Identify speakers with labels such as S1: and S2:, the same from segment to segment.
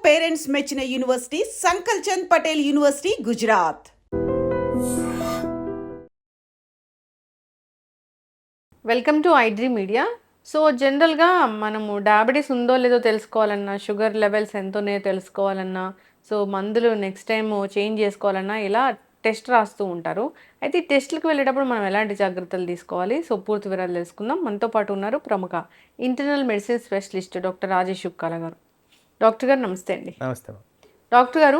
S1: Parents మెచ్చిన university Sankalchand Patel university, Gujarat.
S2: Welcome to iDream media. So జనరల్గా మనము డయాబెటీస్ ఉందో లేదో తెలుసుకోవాలన్నా, షుగర్ లెవెల్స్ ఎంతోనే తెలుసుకోవాలన్నా, సో మందులు నెక్స్ట్ టైం చేంజ్ చేసుకోవాలన్నా ఇలా టెస్ట్ రాస్తూ ఉంటారు. అయితే ఈ టెస్ట్లకు వెళ్ళేటప్పుడు మనం ఎలాంటి జాగ్రత్తలు తీసుకోవాలి? సో పూర్తి వివరాలు తెలుసుకుందాం. మనతో పాటు ఉన్నారు ప్రముఖ internal medicine specialist doctor Rajesh Yukkala గారు. డాక్టర్ గారు నమస్తే అండి.
S3: నమస్తే.
S2: డాక్టర్ గారు,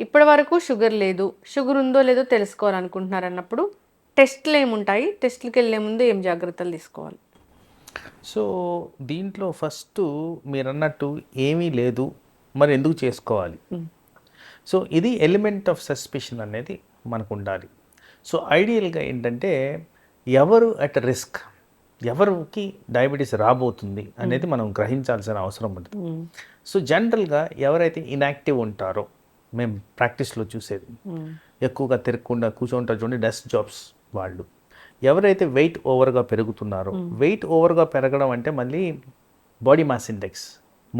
S2: ఇప్పటి వరకు షుగర్ లేదు, షుగర్ ఉందో లేదో తెలుసుకోవాలనుకుంటున్నారు అన్నప్పుడు టెస్ట్లు ఏముంటాయి? టెస్ట్లకు వెళ్ళే ముందు ఏం జాగ్రత్తలు తీసుకోవాలి?
S3: సో దీంట్లో ఫస్ట్ మీరు అన్నట్టు ఏమీ లేదు, మరి ఎందుకు చేసుకోవాలి? సో ఇది ఎలిమెంట్ ఆఫ్ సస్పిషన్ అనేది మనకు ఉండాలి. సో ఐడియల్గా ఏంటంటే ఎవరు అట్ రిస్క్, ఎవరికి డయాబెటీస్ రాబోతుంది అనేది మనం గ్రహించాల్సిన అవసరం ఉంటుంది. సో జనరల్గా ఎవరైతే ఇన్యాక్టివ్ ఉంటారో, మేము ప్రాక్టీస్లో చూసేది ఎక్కువగా తిరగకుండా కూర్చుంటారు చూడండి, డెస్క్ జాబ్స్ వాళ్ళు. ఎవరైతే వెయిట్ ఓవర్గా పెరుగుతున్నారో, వెయిట్ ఓవర్గా పెరగడం అంటే మళ్ళీ body mass index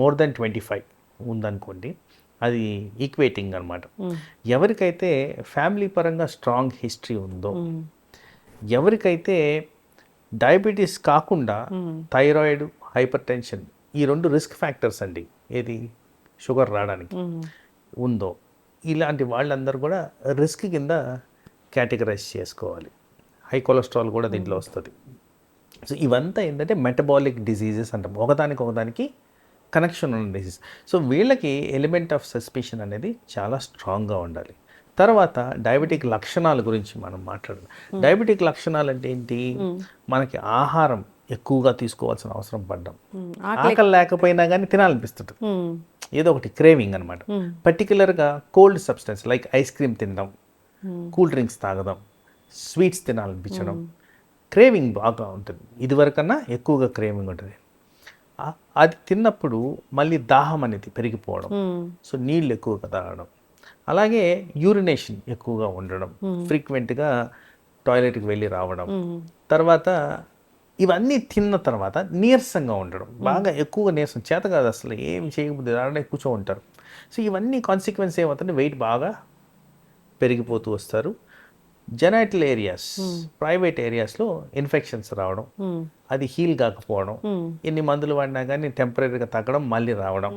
S3: more than 25 ఉందనుకోండి, అది ఈక్వేటింగ్ అనమాట. ఎవరికైతే ఫ్యామిలీ పరంగా స్ట్రాంగ్ హిస్టరీ ఉందో, ఎవరికైతే డయాబెటీస్ కాకుండా థైరాయిడ్, హైపర్ టెన్షన్, ఈ 2 రిస్క్ ఫ్యాక్టర్స్ అండి ఏది షుగర్ రావడానికి ఉందో, ఇలాంటి వాళ్ళందరూ కూడా రిస్క్ కింద కేటగరైజ్ చేసుకోవాలి. హై కొలెస్ట్రాల్ కూడా దీంట్లో వస్తుంది. సో ఇవంతా ఏంటంటే మెటబాలిక్ డిసీజెస్ అంటాం, ఒకదానికి కనెక్షన్ ఉన్న డిసీజ్. సో వీళ్ళకి ఎలిమెంట్ ఆఫ్ సస్పిషన్ అనేది చాలా స్ట్రాంగ్గా ఉండాలి. తర్వాత డయాబెటిక్ లక్షణాల గురించి మనం మాట్లాడదాం. డయాబెటిక్ లక్షణాలు అంటే ఏంటి? మనకి ఆహారం ఎక్కువగా తీసుకోవాల్సిన అవసరం పడ్డాం, ఆకలి లేకపోయినా కానీ తినాలనిపిస్తుంది, ఏదో ఒకటి క్రేవింగ్ అనమాట. పర్టికులర్గా cold substance like ice cream తినడం, కూల్ డ్రింక్స్ తాగడం, స్వీట్స్ తినాలనిపించడం, క్రేవింగ్ బాగా ఉంటుంది. ఇదివరకన్నా ఎక్కువగా క్రేవింగ్ ఉంటుంది. అది తిన్నప్పుడు మళ్ళీ దాహం అనేది పెరిగిపోవడం, సో నీళ్ళు ఎక్కువగా తాగడం, అలాగే యూరినేషన్ ఎక్కువగా ఉండడం, ఫ్రీక్వెంట్గా టాయిలెట్కి వెళ్ళి రావడం, తర్వాత ఇవన్నీ తిన్న తర్వాత నీరసంగా ఉండడం, బాగా ఎక్కువగా నీరసం, చేత కాదు అసలు ఏం చేయకపోతే అలానే కూర్చో ఉంటారు. సో ఇవన్నీ కాన్సిక్వెన్స్ ఏమవుతుంది, వెయిట్ బాగా పెరిగిపోతూ వస్తారు. జెనైటల్ ఏరియాస్, ప్రైవేట్ ఏరియాస్లో ఇన్ఫెక్షన్స్ రావడం, అది హీల్ కాకపోవడం, ఎన్ని మందులు వాడినా కానీ టెంపరీగా తగ్గడం, మళ్ళీ రావడం,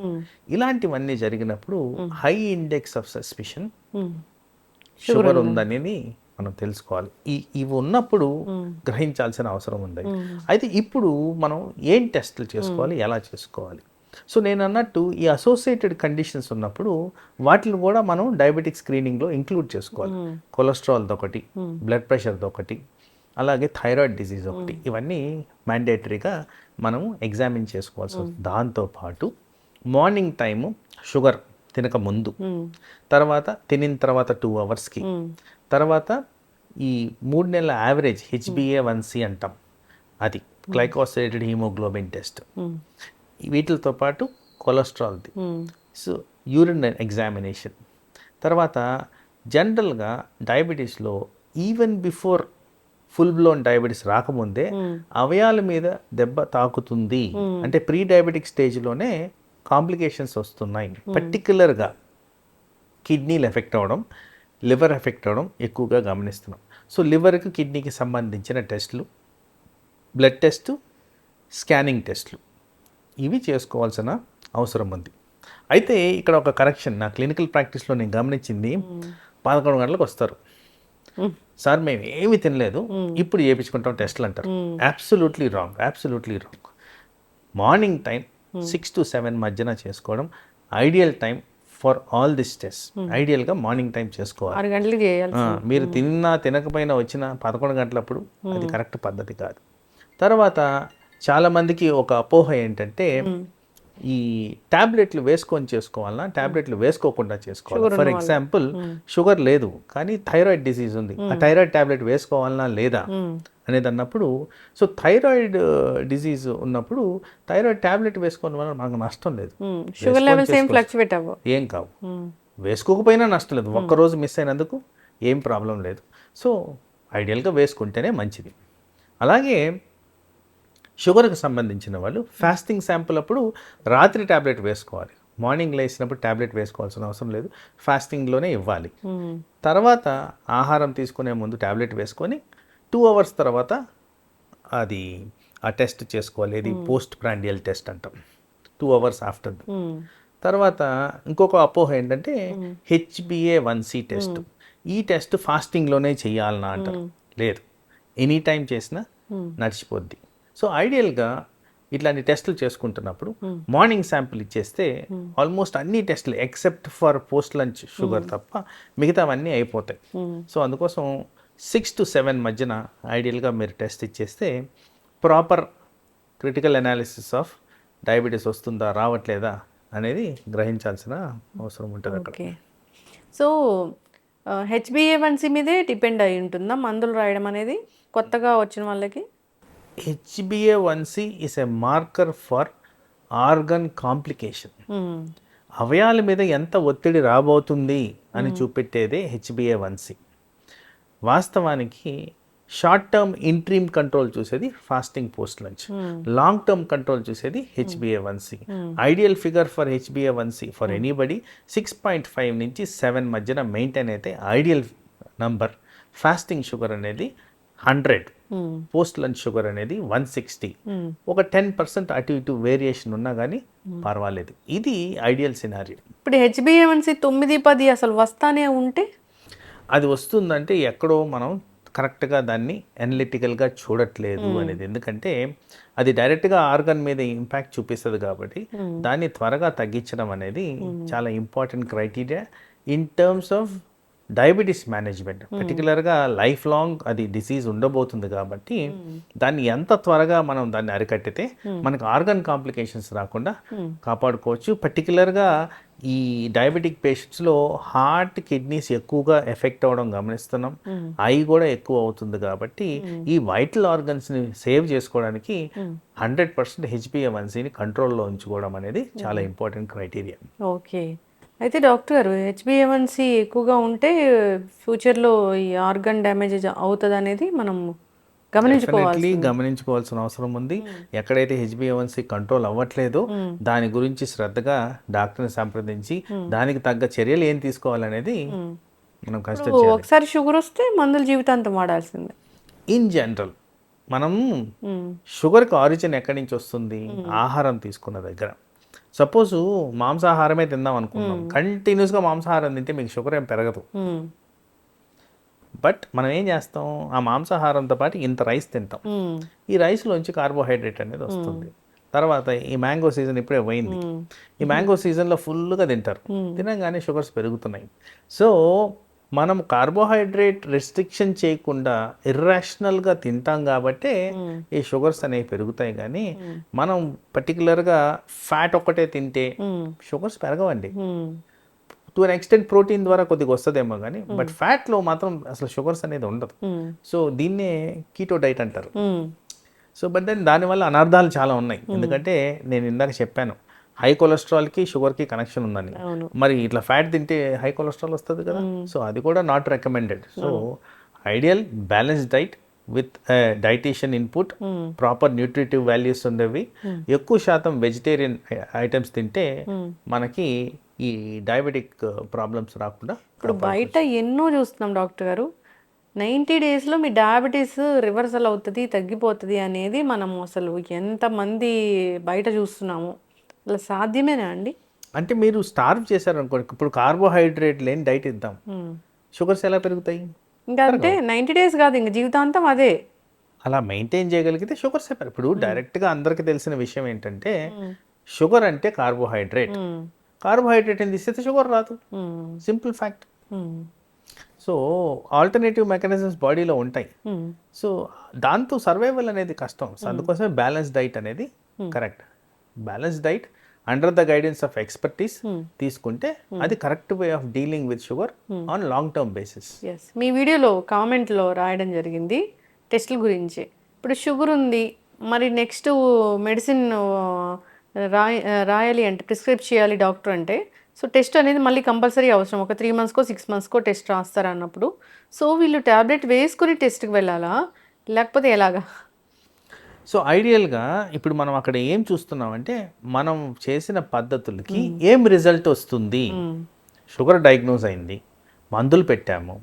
S3: ఇలాంటివన్నీ జరిగినప్పుడు high index of suspicion sugar ఉందనేది మనం తెలుసుకోవాలి. ఇవి ఉన్నప్పుడు గ్రహించాల్సిన అవసరం ఉంది. అయితే ఇప్పుడు మనం ఏం టెస్టులు చేసుకోవాలి, ఎలా చేసుకోవాలి? సో నేను అన్నట్టు ఈ అసోసియేటెడ్ కండిషన్స్ ఉన్నప్పుడు వాటిని కూడా మనం డయాబెటిక్ స్క్రీనింగ్లో ఇంక్లూడ్ చేసుకోవాలి. కొలెస్ట్రాల్ది ఒకటి, బ్లడ్ ప్రెషర్ది ఒకటి, అలాగే థైరాయిడ్ డిసీజ్ ఒకటి, ఇవన్నీ మ్యాండేటరీగా మనం ఎగ్జామిన్ చేసుకోవాల్సి వస్తుంది. దాంతోపాటు మార్నింగ్ టైము షుగర్ తినక ముందు, తర్వాత తినిన తర్వాత 2 అవర్స్కి, తర్వాత ఈ 3 నెలల యావరేజ్ HbA1c అంటాం, అది గ్లైకోసిలేటెడ్ హీమోగ్లోబిన్ టెస్ట్, వీటితో పాటు కొలెస్ట్రాల్ది, సో యూరిన్ ఎగ్జామినేషన్. తర్వాత జనరల్గా డయాబెటీస్లో even before full blown diabetes రాకముందే అవయాల మీద దెబ్బ తాకుతుంది అంటే ప్రీ డయాబెటిక్ స్టేజ్లోనే కాంప్లికేషన్స్ వస్తున్నాయి. పర్టికులర్గా కిడ్నీలు ఎఫెక్ట్ అవ్వడం, లివర్ ఎఫెక్ట్ అవ్వడం ఎక్కువగా గమనిస్తున్నాం. సో లివర్కి, కిడ్నీకి సంబంధించిన టెస్టులు, బ్లడ్ టెస్టు, స్కానింగ్ టెస్టులు, ఇవి చేసుకోవాల్సిన అవసరం ఉంది. అయితే ఇక్కడ ఒక కరెక్షన్, నా క్లినికల్ ప్రాక్టీస్లో నేను గమనించింది, 11 గంటలకు వస్తారు, సార్ మేము ఏమి తినలేదు, ఇప్పుడు చేయించుకుంటాం టెస్ట్లు అంటారు. Absolutely wrong. Morning time 6 to 7 మధ్యన చేసుకోవడం ideal time for all this test. ఐడియల్గా మార్నింగ్ టైం చేసుకోవాలి. మీరు తినకపోయినా వచ్చిన 11 గంటలప్పుడు అది కరెక్ట్ పద్ధతి కాదు. తర్వాత చాలామందికి ఒక అపోహ ఏంటంటే ఈ ట్యాబ్లెట్లు వేసుకొని చేసుకోవాలన్నా, ట్యాబ్లెట్లు వేసుకోకుండా చేసుకోవాలి. ఫర్ ఎగ్జాంపుల్ షుగర్ లేదు కానీ థైరాయిడ్ డిసీజ్ ఉంది, ఆ థైరాయిడ్ ట్యాబ్లెట్ వేసుకోవాలన్నా లేదా అనేది అన్నప్పుడు, సో థైరాయిడ్ డిసీజ్ ఉన్నప్పుడు థైరాయిడ్ ట్యాబ్లెట్ వేసుకోవడం వల్ల మనకు నష్టం లేదు,
S2: షుగర్ లెవెల్స్ ఏం ఫ్లక్చువేట్ అవ్వవు,
S3: ఏం కావు, వేసుకోకపోయినా నష్టం లేదు, ఒక్కరోజు మిస్ అయినందుకు ఏం ప్రాబ్లం లేదు. సో ఐడియల్గా వేసుకుంటేనే మంచిది. అలాగే షుగర్కి సంబంధించిన వాళ్ళు ఫాస్టింగ్ శాంపుల్ అప్పుడు రాత్రి ట్యాబ్లెట్ వేసుకోవాలి, మార్నింగ్ లేచినప్పుడు ట్యాబ్లెట్ వేసుకోవాల్సిన అవసరం లేదు, ఫాస్టింగ్లోనే ఇవ్వాలి. తర్వాత ఆహారం తీసుకునే ముందు ట్యాబ్లెట్ వేసుకొని 2 అవర్స్ తర్వాత అది ఆ టెస్ట్ చేసుకోవాలి. ఇది పోస్ట్ ప్రాండియల్ టెస్ట్ అంటాం, 2 అవర్స్ ఆఫ్టర్. తర్వాత ఇంకొక అపోహ ఏంటంటే HbA1c టెస్ట్. ఈ టెస్ట్ ఫాస్టింగ్లోనే చేయాలన్నా అంటారు. లేదు, ఎనీ టైం చేసినా నడిచిపోద్ది. సో ఐడియల్గా ఇట్లాంటి టెస్టులు చేసుకుంటున్నప్పుడు మార్నింగ్ శాంపిల్ ఇచ్చేస్తే ఆల్మోస్ట్ అన్ని టెస్టులు except for post lunch sugar తప్ప మిగతావన్నీ అయిపోతాయి. సో అందుకోసం 6 to 7 మధ్యన ఐడియల్గా మీరు టెస్ట్ ఇచ్చేస్తే proper critical analysis of diabetes వస్తుందా రావట్లేదా అనేది గ్రహించాల్సిన అవసరం ఉంటుంది అక్కడ.
S2: ఓకే. సో HbA1c మీదే డిపెండ్ అయి ఉంటుందా మందులు రాయడం అనేది కొత్తగా వచ్చిన వాళ్ళకి?
S3: HbA1c is a marker for organ complication. అవయాల మీద ఎంత ఒత్తిడి రాబోతుంది అని చూపెట్టేదే HbA1c. వాస్తవానికి షార్ట్ టర్మ్ ఇంట్రీమ్ కంట్రోల్ చూసేది fasting post lunch, long term control చూసేది HbA1c. Ideal figure for HbA1c for anybody 6.5 నుంచి 7 మధ్యన మెయింటైన్ అయితే ఐడియల్ నంబర్. ఫాస్టింగ్ షుగర్ అనేది 100, పోస్ట్ లంచ్ షుగర్ అనేది 160. ఒక 10% అటు ఇటు వేరియేషన్ ఉన్నా కానీ పర్వాలేదు. ఇది ఐడియల్ సినారియో.
S2: ఇప్పుడు HbA1c 9-10 అసలు వస్తానే ఉంటే
S3: అది వస్తుందంటే ఎక్కడో మనం కరెక్ట్గా దాన్ని అనలిటికల్గా చూడట్లేదు అనేది. ఎందుకంటే అది డైరెక్ట్గా ఆర్గన్ మీద ఇంపాక్ట్ చూపిస్తుంది కాబట్టి దాన్ని త్వరగా తగ్గించడం అనేది చాలా important criteria in terms of diabetes management. పర్టికులర్గా లైఫ్ లాంగ్ అది డిసీజ్ ఉండబోతుంది కాబట్టి దాన్ని ఎంత త్వరగా మనం దాన్ని అరికట్టితే మనకు ఆర్గన్ కాంప్లికేషన్స్ రాకుండా కాపాడుకోవచ్చు. పర్టికులర్గా ఈ డయాబెటిక్ పేషెంట్స్లో హార్ట్, కిడ్నీస్ ఎక్కువగా ఎఫెక్ట్ అవ్వడం గమనిస్తున్నాం, ఐ కూడా ఎక్కువ అవుతుంది. కాబట్టి ఈ వైటల్ ఆర్గన్స్ని సేవ్ చేసుకోవడానికి 100% HbA1cని కంట్రోల్లో ఉంచుకోవడం అనేది చాలా ఇంపార్టెంట్ క్రైటీరియా.
S2: ఓకే. అయితే డాక్టర్ గారు HbA1c ఎక్కువగా ఉంటే ఫ్యూచర్లో ఈ ఆర్గన్ డ్యామేజ్ అవుతుంది అనేది మనం
S3: గమనించుకోవాల్సిన అవసరం ఉంది. ఎక్కడైతే HbA1c కంట్రోల్ అవ్వట్లేదో దాని గురించి శ్రద్ధగా డాక్టర్ని సంప్రదించి దానికి తగ్గ చర్యలు ఏం తీసుకోవాలనేది మనం కష్టం.
S2: ఒకసారి షుగర్ వస్తే మందులు జీవితాంతం వాడాల్సిందే.
S3: ఇన్ జనరల్ మనం షుగర్కి ఆరిజిన్ ఎక్కడి నుంచి వస్తుంది? ఆహారం తీసుకున్న దగ్గర. సపోజ్ మాంసాహారమే తిందాం అనుకున్నాం, కంటిన్యూస్గా మాంసాహారం తింటే మీకు షుగర్ ఏం పెరగదు. బట్ మనం ఏం చేస్తాం, ఆ మాంసాహారంతో పాటు ఇంత రైస్ తింటాం. ఈ రైస్లోంచి కార్బోహైడ్రేట్ అనేది వస్తుంది. తర్వాత ఈ మ్యాంగో సీజన్ ఇప్పుడే పోయింది, ఈ మ్యాంగో సీజన్లో ఫుల్గా తింటారు, తినగానే షుగర్స్ పెరుగుతున్నాయి. సో మనం కార్బోహైడ్రేట్ రెస్ట్రిక్షన్ చేయకుండా ఇర్రాషనల్గా తింటాం కాబట్టే ఈ షుగర్స్ అనేవి పెరుగుతాయి. కానీ మనం పర్టికులర్గా ఫ్యాట్ ఒక్కటే తింటే షుగర్స్ పెరగవండి. టు అన్ ఎక్స్టెంట్ ప్రోటీన్ ద్వారా కొద్దిగా వస్తుందేమో కానీ బట్ ఫ్యాట్లో మాత్రం అసలు షుగర్స్ అనేది ఉండదు. సో దీన్నే కీటో డైట్ అంటారు. సో బట్ దెన్ దానివల్ల అనర్థాలు చాలా ఉన్నాయి. ఎందుకంటే నేను ఇందాక చెప్పాను హై కొలెస్ట్రాల్కి షుగర్కి కనెక్షన్ ఉందని. మరి ఇట్లా ఫ్యాట్ తింటే హై కొలెస్ట్రాల్ వస్తుంది కదా. సో అది కూడా not recommended. So ideal balanced diet with dietitian input, proper nutritive values ఉండేవి, ఎక్కువ శాతం వెజిటేరియన్ ఐటమ్స్ తింటే మనకి ఈ డయాబెటిక్ ప్రాబ్లమ్స్ రాకుండా.
S2: ఇప్పుడు బయట ఎన్నో చూస్తున్నాం డాక్టర్ గారు, 90 డేస్లో మీ డయాబెటీస్ రివర్సల్ అవుతుంది, తగ్గిపోతుంది అనేది మనం అసలు ఎంతమంది బయట చూస్తున్నాము. అలా సాధ్యమేనా అండి?
S3: అంటే మీరు స్టార్వ్ చేశారనుకోండి, ఇప్పుడు కార్బోహైడ్రేట్ లేని డైట్ ఇద్దాం, షుగర్స్ ఎలా పెరుగుతాయి?
S2: ఇంకా అంటే 90 డేస్ కాదు, ఇంకా జీవితాంతం అదే.
S3: అలా మెయింటైన్ చేయగలిగితే షుగర్స్ ఇప్పుడు డైరెక్ట్గా అందరికి తెలిసిన విషయం ఏంటంటే షుగర్ అంటే కార్బోహైడ్రేట్, కార్బోహైడ్రేట్ అని తీసేస్తే షుగర్ రాదు. Simple fact. So alternative mechanisms బాడీలో ఉంటాయి. సో దాంతో సర్వైవల్ అనేది కష్టం. సో అందుకోసమే బ్యాలెన్స్ డైట్ అనేది correct. Balance diet under the guidance of expertise తీసుకుంటే అది correct way of dealing with sugar on long term basis.
S2: మీ వీడియోలో కామెంట్లో రాయడం జరిగింది టెస్టుల గురించి. ఇప్పుడు షుగర్ ఉంది, మరి నెక్స్ట్ మెడిసిన్ రాయాలి అంటే ప్రిస్క్రైబ్ చేయాలి డాక్టర్ అంటే, సో టెస్ట్ అనేది మళ్ళీ కంపల్సరీ అవసరం. ఒక 3 మంత్స్కో 6 మంత్స్కో టెస్ట్ రాస్తారు అన్నప్పుడు, సో వీళ్ళు ట్యాబ్లెట్ వేసుకుని టెస్ట్కి వెళ్ళాలా లేకపోతే ఎలాగా?
S3: సో ఐడియల్గా ఇప్పుడు మనం అక్కడ ఏం చూస్తున్నామంటే మనం చేసిన పద్ధతులకి ఏం రిజల్ట్ వస్తుంది. షుగర్ డయాగ్నోజ్ అయింది, మందులు పెట్టాము,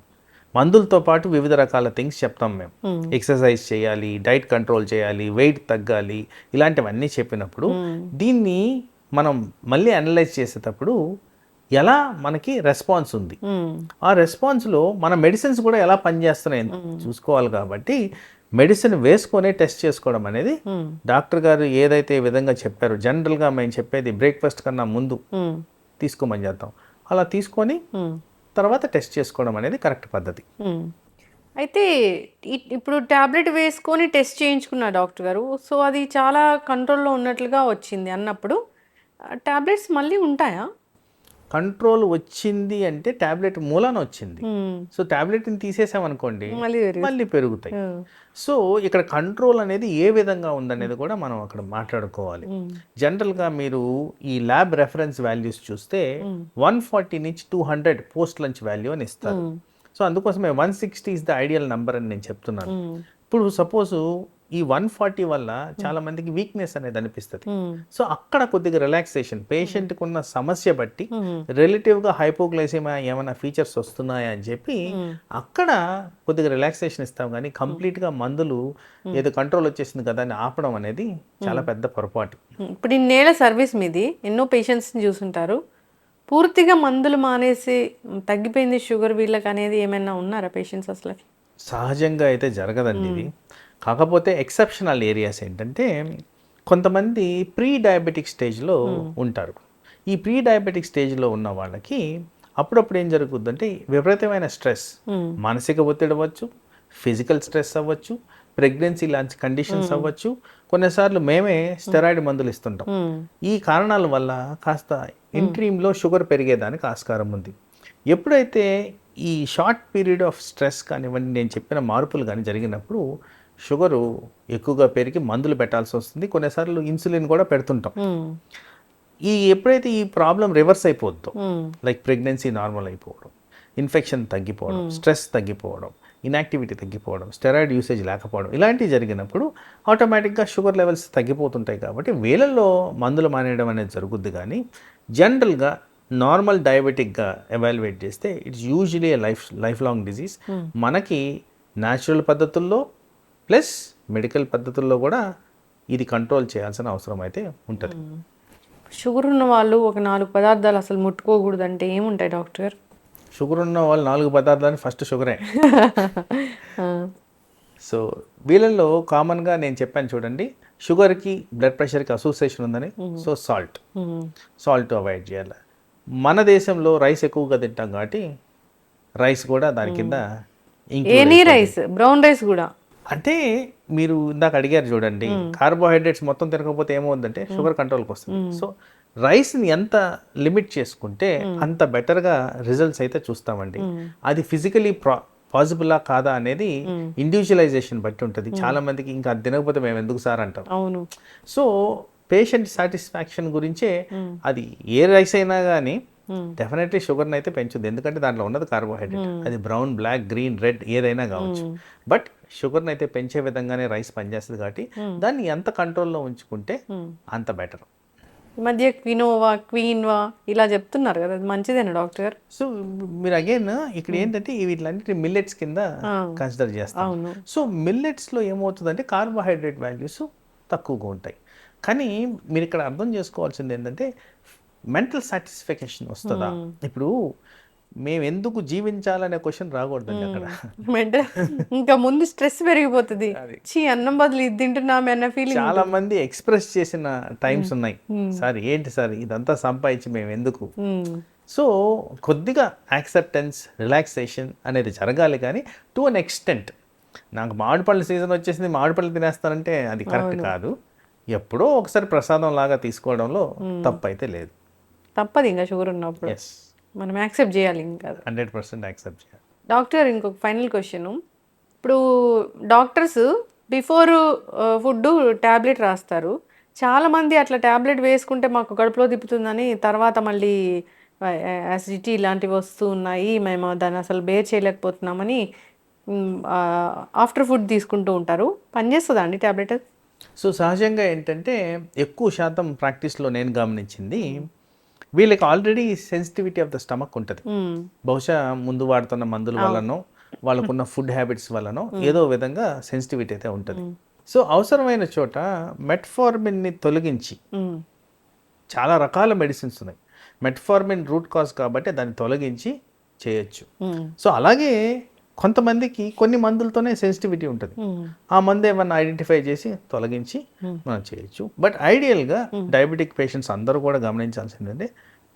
S3: మందులతో పాటు వివిధ రకాల థింగ్స్ చెప్తాం మేము. ఎక్సర్సైజ్ చేయాలి, డైట్ కంట్రోల్ చేయాలి, వెయిట్ తగ్గాలి, ఇలాంటివన్నీ చెప్పినప్పుడు దీన్ని మనం మళ్ళీ అనలైజ్ చేసేటప్పుడు ఎలా మనకి రెస్పాన్స్ ఉంది, ఆ రెస్పాన్స్లో మన మెడిసిన్స్ కూడా ఎలా పనిచేస్తున్నాయి చూసుకోవాలి. కాబట్టి మెడిసిన్ వేసుకొని టెస్ట్ చేసుకోవడం అనేది డాక్టర్ గారు ఏదైతే విధంగా చెప్పారో, జనరల్గా మేము చెప్పేది బ్రేక్ఫాస్ట్ కన్నా ముందు తీసుకోమని చేద్దాం, అలా తీసుకొని తర్వాత టెస్ట్ చేసుకోవడం అనేది కరెక్ట్ పద్ధతి.
S2: అయితే ఇప్పుడు ట్యాబ్లెట్ వేసుకొని టెస్ట్ చేయించుకున్న డాక్టర్ గారు, సో అది చాలా కంట్రోల్లో ఉన్నట్లుగా వచ్చింది అన్నప్పుడు ట్యాబ్లెట్స్ మళ్ళీ ఉంటాయా?
S3: కంట్రోల్ వచ్చింది అంటే ట్యాబ్లెట్ మూలాన వచ్చింది. సో ట్యాబ్లెట్ని తీసేసామనుకోండి మళ్ళీ పెరుగుతాయి. సో ఇక్కడ కంట్రోల్ అనేది ఏ విధంగా ఉందనేది కూడా మనం అక్కడ మాట్లాడుకోవాలి. జనరల్గా మీరు ఈ ల్యాబ్ రెఫరెన్స్ వాల్యూస్ చూస్తే 140 నుంచి 200 పోస్ట్ లంచ్ వాల్యూ అని ఇస్తారు. సో అందుకోసమే 160 ఇస్ ద ఐడియల్ నెంబర్ అని నేను చెప్తున్నాను. ఇప్పుడు సపోజ్ ఈ 140 వల్ల చాలా మందికి వీక్నెస్ అనేది అనిపిస్తుంది. సో అక్కడ కొద్దిగా రిలాక్సేషన్, పేషెంట్కి ఉన్న సమస్య బట్టి రిలేటివ్గా హైపోగ్లైసిమియా ఏమైనా ఫీచర్స్ వస్తున్నాయా అని చెప్పి అక్కడ కొద్దిగా రిలాక్సేషన్ ఇస్తాం. కానీ కంప్లీట్గా మందులు ఏదో కంట్రోల్ వచ్చేసింది కదా అని ఆపడం అనేది చాలా పెద్ద పొరపాటు.
S2: ఇప్పుడు ఇన్నేళ్ల సర్వీస్ మీది ఎన్నో పేషెంట్స్ని చూసుంటారు, పూర్తిగా మందులు మానేసి తగ్గిపోయింది షుగర్ వీళ్ళకి అనేది ఏమైనా ఉన్నారా పేషెంట్స్? అసలు
S3: సహజంగా అయితే జరగదండి ఇది. కాకపోతే ఎక్సెప్షనల్ ఏరియాస్ ఏంటంటే కొంతమంది ప్రీ డయాబెటిక్ స్టేజ్లో ఉంటారు. ఈ ప్రీ డయాబెటిక్ స్టేజ్లో ఉన్న వాళ్ళకి అప్పుడప్పుడు ఏం జరుగుతుందంటే విపరీతమైన స్ట్రెస్, మానసిక ఒత్తిడి అవ్వచ్చు, ఫిజికల్ స్ట్రెస్ అవ్వచ్చు, ప్రెగ్నెన్సీ లాంటి కండిషన్స్ అవ్వచ్చు, కొన్నిసార్లు మేమే స్టెరాయిడ్ మందులు ఇస్తుంటాం. ఈ కారణాల వల్ల కాస్త ఇంట్రీమ్లో షుగర్ పెరిగేదానికి ఆస్కారం ఉంది. ఎప్పుడైతే ఈ షార్ట్ పీరియడ్ ఆఫ్ స్ట్రెస్ కానివ్వండి, నేను చెప్పిన మార్పులు కానీ జరిగినప్పుడు షుగరు ఎక్కువగా పెరిగి మందులు పెట్టాల్సి వస్తుంది. కొన్నిసార్లు ఇన్సులిన్ కూడా పెడుతుంటాం. ఎప్పుడైతే ఈ ప్రాబ్లం రివర్స్ అయిపోద్దో, లైక్ ప్రెగ్నెన్సీ నార్మల్ అయిపోవడం, ఇన్ఫెక్షన్ తగ్గిపోవడం, స్ట్రెస్ తగ్గిపోవడం, ఇన్యాక్టివిటీ తగ్గిపోవడం, స్టెరాయిడ్ యూసేజ్ లేకపోవడం, ఇలాంటివి జరిగినప్పుడు ఆటోమేటిక్గా షుగర్ లెవెల్స్ తగ్గిపోతుంటాయి. కాబట్టి వేలల్లో మందులు మానేయడం అనేది జరుగుద్ది. కానీ జనరల్గా నార్మల్ డయాబెటిక్గా ఎవాల్యుయేట్ చేస్తే it's usually life long disease. మనకి న్యాచురల్ పద్ధతుల్లో ప్లస్ మెడికల్ పద్ధతుల్లో కూడా ఇది కంట్రోల్ చేయాల్సిన అవసరం అయితే ఉంటుంది.
S2: షుగర్ ఉన్న వాళ్ళు ఒక 4 పదార్థాలు అసలు ముట్టుకోకూడదు అంటే ఏముంటాయి డాక్టర్ గారు?
S3: షుగర్ ఉన్న వాళ్ళు 4 పదార్థాలు ఫస్ట్ షుగరే. సో వీళ్ళల్లో కామన్గా నేను చెప్పాను చూడండి, షుగర్కి బ్లడ్ ప్రెషర్కి అసోసియేషన్ ఉందని. సో సాల్ట్ అవాయిడ్ చేయాలి. మన దేశంలో రైస్ ఎక్కువగా తింటాం కాబట్టి రైస్ కూడా దాని కింద.
S2: ఎనీ రైస్, బ్రౌన్ రైస్ కూడా.
S3: అంటే మీరు ఇందాక అడిగారు చూడండి, కార్బోహైడ్రేట్స్ మొత్తం తినకపోతే ఏమవుతుందంటే షుగర్ కంట్రోల్కి వస్తుంది. సో రైస్ని ఎంత లిమిట్ చేసుకుంటే అంత బెటర్గా రిజల్ట్స్ అయితే చూస్తామండి. అది ఫిజికలీ పాసిబులా కాదా అనేది ఇండివిజువలైజేషన్ బట్టి ఉంటుంది. చాలా మందికి ఇంకా అది తినకపోతే మేము ఎందుకు సార్ అంటాం.
S2: అవును.
S3: సో పేషెంట్ సాటిస్ఫాక్షన్ గురించే అది ఏ రైస్ అయినా కానీ డెఫినెట్లీ షుగర్ని అయితే పెంచుద్ది. ఎందుకంటే దాంట్లో ఉన్నది కార్బోహైడ్రేట్. అది బ్రౌన్, బ్లాక్, గ్రీన్, రెడ్ ఏదైనా కావచ్చు. బట్ షుగర్ని అయితే పెంచే విధంగానే రైస్ పనిచేస్తుంది. కాబట్టి దాన్ని ఎంత కంట్రోల్లో ఉంచుకుంటే అంత బెటర్.
S2: ఈ మధ్య క్వీన్వా ఇలా చెప్తున్నారు కదా, అది మంచిదేనా డాక్టర్ గారు?
S3: సో మీరు అగైన్ ఇక్కడ ఏంటంటే వీటిలన్నిటి మిల్లెట్స్ కింద కన్సిడర్ చేస్తాం. సో మిల్లెట్స్లో ఏమవుతుందంటే కార్బోహైడ్రేట్ వాల్యూస్ తక్కువగా ఉంటాయి. కానీ మీరు ఇక్కడ అర్థం చేసుకోవాల్సింది ఏంటంటే మెంటల్ సాటిస్ఫాక్షన్ వస్తుందా. ఇప్పుడు మేము ఎందుకు జీవించాలనే క్వశ్చన్ రాకూడదండి అక్కడ.
S2: ఇంకా ముందు స్ట్రెస్ పెరిగిపోతుంది, అన్నం బదులు ఇది తింటున్నామే అన్న ఫీలింగ్.
S3: చాలా మంది ఎక్స్ప్రెస్ చేసిన టైమ్స్ ఉన్నాయి, సార్ ఏంటి సార్ ఇదంతా సంపాదించి మేము ఎందుకు. సో కొద్దిగా యాక్సెప్టెన్స్, రిలాక్సేషన్ అనేది జరగాలి. కానీ టు అన్ ఎక్స్టెంట్, నాకు మామిడిపళ్ళ సీజన్ వచ్చేసింది మామిడిపళ్ళు తినేస్తానంటే అది కరెక్ట్ కాదు. ఎప్పుడో ఒకసారి ప్రసాదం లాగా తీసుకోవడంలో తప్పు అయితే లేదు.
S2: తప్పదు ఇంకా షుగర్ ఉన్నప్పుడు మనం యాక్సెప్ట్ చేయాలి. ఇంకా
S3: 100% యాక్సెప్ట్ చేయాలి.
S2: డాక్టర్ ఇంకొక ఫైనల్ క్వశ్చన్, ఇప్పుడు డాక్టర్స్ బిఫోర్ ఫుడ్ ట్యాబ్లెట్ రాస్తారు. చాలామంది అట్లా ట్యాబ్లెట్ వేసుకుంటే మాకు కడుపులో తిప్పుతుందని తర్వాత మళ్ళీ యాసిడిటీ ఇలాంటివి వస్తూ ఉన్నాయి, మేము దాన్ని అసలు బేర్ చేయలేకపోతున్నామని ఆఫ్టర్ ఫుడ్ తీసుకుంటూ ఉంటారు. పనిచేస్తుందా అండి ట్యాబ్లెట్?
S3: సో సహజంగా ఏంటంటే ఎక్కువ శాతం ప్రాక్టీస్లో నేను గమనించింది వీళ్ళకి already sensitivity of the stomach ఉంటుంది. బహుశా ముందు వాడుతున్న మందుల వల్లనో వాళ్ళకున్న ఫుడ్ హ్యాబిట్స్ వల్లనో ఏదో విధంగా సెన్సిటివిటీ అయితే ఉంటుంది. సో అవసరమైన చోట మెట్ఫార్మిన్ని తొలగించి చాలా రకాల మెడిసిన్స్ ఉన్నాయి. మెట్ఫార్మిన్ రూట్ కాజ్ కాబట్టి దాన్ని తొలగించి చేయొచ్చు. సో అలాగే కొంతమందికి కొన్ని మందులతోనే సెన్సిటివిటీ ఉంటుంది. ఆ మందు ఏమన్నా ఐడెంటిఫై చేసి తొలగించి మనం చేయొచ్చు. బట్ ఐడియల్గా డయాబెటిక్ పేషెంట్స్ అందరూ కూడా గమనించాల్సింది ఏంటంటే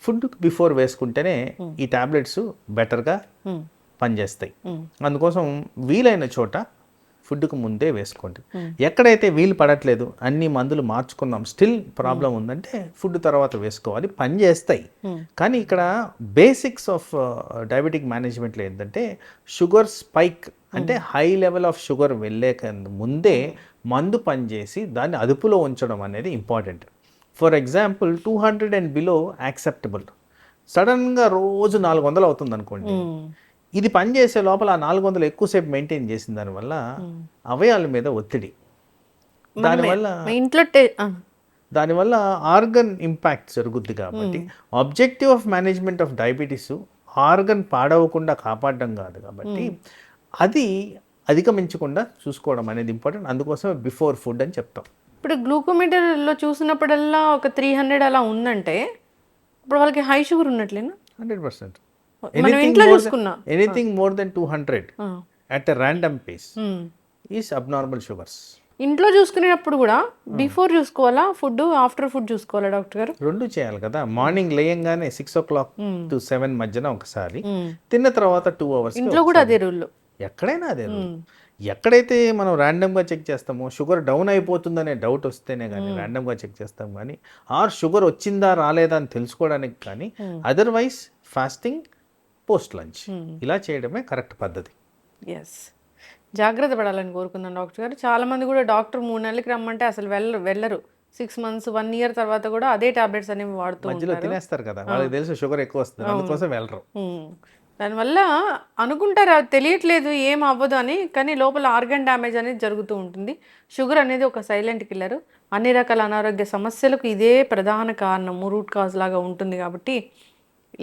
S3: ఫుడ్ బిఫోర్ వేసుకుంటేనే ఈ టాబ్లెట్స్ బెటర్గా పనిచేస్తాయి. అందుకోసం వీలైన చోట ఫుడ్కు ముందే వేసుకోండి. ఎక్కడైతే వీలు పడట్లేదు అన్ని మందులు మార్చుకున్నాం స్టిల్ ప్రాబ్లం ఉందంటే ఫుడ్ తర్వాత వేసుకోవాలి, పని చేస్తాయి. కానీ ఇక్కడ బేసిక్స్ ఆఫ్ డయాబెటిక్ మేనేజ్మెంట్లో ఏంటంటే షుగర్ స్పైక్ అంటే హై లెవెల్ ఆఫ్ షుగర్ వెళ్ళే ముందే మందు పనిచేసి దాన్ని అదుపులో ఉంచడం అనేది important. For example 200 and below acceptable, సడన్గా రోజు 400 అవుతుంది అనుకోండి. ఇది పనిచేసే లోపల ఆ 400 ఎక్కువసేపు మెయింటైన్ చేసిన దానివల్ల అవయాల మీద ఒత్తిడి, దానివల్ల ఆర్గన్ ఇంపాక్ట్ జరుగుద్ది. కాబట్టి objective of management of diabetes organ పాడవకుండా కాపాడడం కాదు. కాబట్టి అది అధిగమించకుండా చూసుకోవడం అనేది ఇంపార్టెంట్. అందుకోసం బిఫోర్ ఫుడ్ అని చెప్తాం.
S2: ఇప్పుడు గ్లూకోమీటర్లో చూసినప్పుడల్లా ఒక 300 అలా ఉందంటే ఇప్పుడు వాళ్ళకి హై షుగర్ ఉన్నట్లేనా?
S3: 100%.
S2: Anything
S3: more than 200 at a random pace is abnormal sugars.
S2: ఇంట్లో చూసుకునేటప్పుడు కూడా బిఫోర్ చూసుకోవాలా ఫుడ్, ఆఫ్టర్ ఫుడ్ చూసుకోవాలా డాక్టర్ గారు?
S3: రెండు చేయాలి కదా. మార్నింగ్ లేయంగానే 6 o'clock to 7 మధ్యన ఒకసారి, తిన్న తర్వాత 2 hours
S2: ఇంట్లో కూడా అదే రూల్.
S3: ఎక్కడైనా అదే రూల్. ఎక్కడైతే మనం ర్యాండమ్గా చెక్ చేస్తామో షుగర్ డౌన్ అయిపోతుందనే డౌట్ వస్తేనే కానీ ర్యాండమ్గా చెక్ చేస్తాం కానీ, ఆర్ షుగర్ వచ్చిందా రాలేదా అని తెలుసుకోవడానికి కానీ, అదర్వైజ్ ఫాస్టింగ్, పోస్ట్ లంచ్ ఇలా చేయడమే కరెక్ట్ పద్ధతి.
S2: ఎస్, జాగ్రత్త పడాలని కోరుకుందాం డాక్టర్ గారు. చాలామంది కూడా డాక్టర్ 3 నెలలకి రమ్మంటే అసలు వెళ్ళరు. 6 months 1 year తర్వాత కూడా అదే టాబ్లెట్స్ అనేవి వాడుతూ
S3: మధ్యలో తినేస్తారు కదా, వాళ్ళకి తెలుసు షుగర్ ఎక్కువ వస్తుంది, అందుకోసం వెళ్ళరు.
S2: దానివల్ల అనుకుంటారు అది తెలియట్లేదు ఏం అవ్వదు అని, కానీ లోపల ఆర్గన్ డ్యామేజ్ అనేది జరుగుతూ ఉంటుంది. షుగర్ అనేది ఒక సైలెంట్ కిల్లర్. అన్ని రకాల అనారోగ్య సమస్యలకు ఇదే ప్రధాన కారణం, రూట్ కాజ్ లాగా ఉంటుంది. కాబట్టి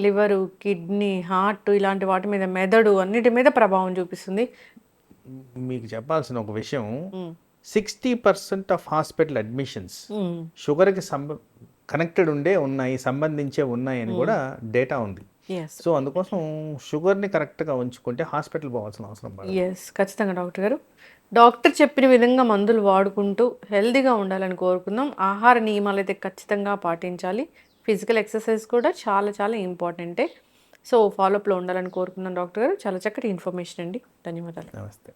S2: లివరు, కిడ్నీ, హార్ట్ ఇలాంటి వాటి మీద, మెదడు అన్నిటి మీద ప్రభావం చూపిస్తుంది.
S3: మీకు చెప్పాల్సిన ఒక విషయం, 60% ఆఫ్ హాస్పిటల్ అడ్మిషన్స్ షుగర్కి కనెక్టెడ్ ఉన్నాయి, సంబంధించే ఉన్నాయి అని కూడా డేటా ఉంది. సో అందుకోసం షుగర్ని కరెక్ట్గా ఉంచుకుంటే హాస్పిటల్ పోవాల్సిన అవసరం పడదు.
S2: ఎస్, ఖచ్చితంగా డాక్టర్ గారు. డాక్టర్ చెప్పిన విధంగా మందులు వాడుకుంటూ హెల్తీగా ఉండాలని కోరుకుందాం. ఆహార నియమాలు అయితే ఖచ్చితంగా పాటించాలి. ఫిజికల్ ఎక్సర్సైజ్ కూడా చాలా చాలా ఇంపార్టెంటే. సో ఫాలోఅప్లో ఉండాలని కోరుకుందాం డాక్టర్ గారు. చాలా చక్కటి ఇన్ఫర్మేషన్ అండి. ధన్యవాదాలు.
S3: నమస్తే.